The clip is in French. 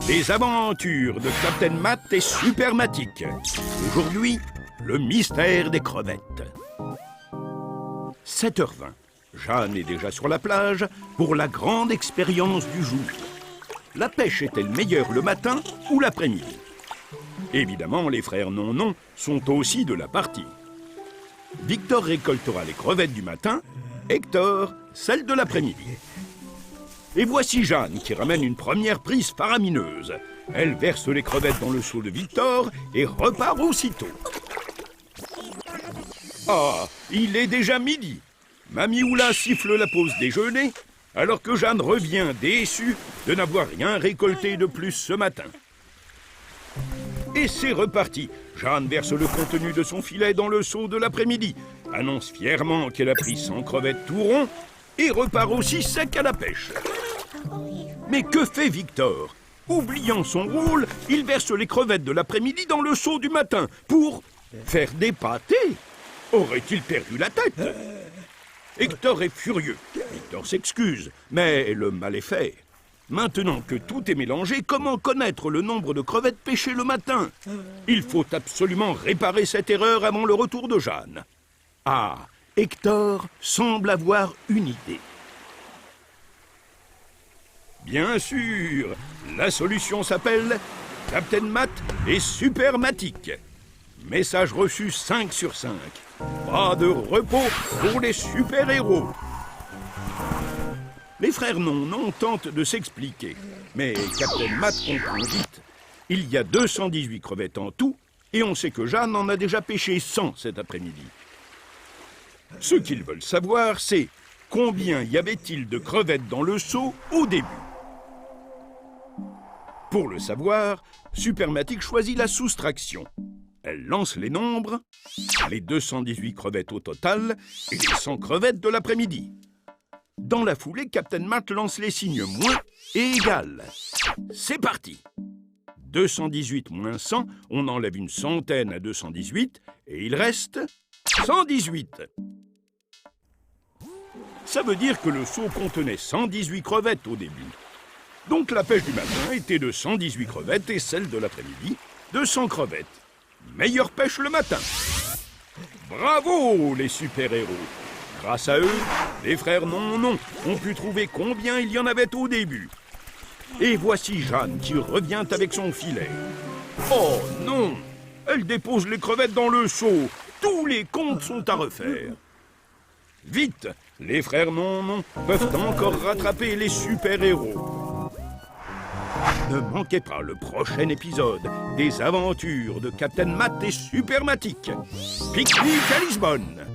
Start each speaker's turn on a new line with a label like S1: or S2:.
S1: Les aventures de Captain Matt et Supermatic. Aujourd'hui, le mystère des crevettes. 7h20. Jeanne est déjà sur la plage pour la grande expérience du jour. La pêche est-elle meilleure le matin ou l'après-midi? Évidemment, les frères Non-Non sont aussi de la partie. Victor récoltera les crevettes du matin, Hector, celles de l'après-midi. Et voici Jeanne qui ramène une première prise faramineuse. Elle verse les crevettes dans le seau de Victor et repart aussitôt. Ah, il est déjà midi. Mamie Oula siffle la pause déjeuner, alors que Jeanne revient déçue de n'avoir rien récolté de plus ce matin. Et c'est reparti. Jeanne verse le contenu de son filet dans le seau de l'après-midi, annonce fièrement qu'elle a pris 100 crevettes tout rond et repart aussi sec à la pêche. Mais que fait Victor? Oubliant son rôle, il verse les crevettes de l'après-midi dans le seau du matin pour faire des pâtés. Aurait-il perdu la tête? Hector est furieux. Victor s'excuse, mais le mal est fait. Maintenant que tout est mélangé, comment connaître le nombre de crevettes pêchées le matin? Il faut absolument réparer cette erreur avant le retour de Jeanne. Ah, Hector semble avoir une idée. Bien sûr, la solution s'appelle Captain Matt et Supermatic. Message reçu 5 sur 5. Pas de repos pour les super-héros. Les frères Non-Non tentent de s'expliquer, mais Captain Matt comprend vite. Il y a 218 crevettes en tout, et on sait que Jeanne en a déjà pêché 100 cet après-midi. Ce qu'ils veulent savoir, c'est combien y avait-il de crevettes dans le seau au début. Pour le savoir, Supermatic choisit la soustraction. Elle lance les nombres, les 218 crevettes au total et les 100 crevettes de l'après-midi. Dans la foulée, Captain Matt lance les signes moins et égal. C'est parti. 218 moins 100, on enlève une centaine à 218 et il reste 118. Ça veut dire que le seau contenait 118 crevettes au début. Donc la pêche du matin était de 118 crevettes et celle de l'après-midi de 100 crevettes. Meilleure pêche le matin. Bravo les super-héros. Grâce à eux, les frères Non-Non ont pu trouver combien il y en avait au début. Et voici Jeanne qui revient avec son filet. Oh non! Elle dépose les crevettes dans le seau. Tous les comptes sont à refaire. Vite! Les frères Non-Non peuvent encore rattraper les super-héros. Ne manquez pas le prochain épisode des aventures de Captain Matt et Supermatic. Pique-nique à Lisbonne!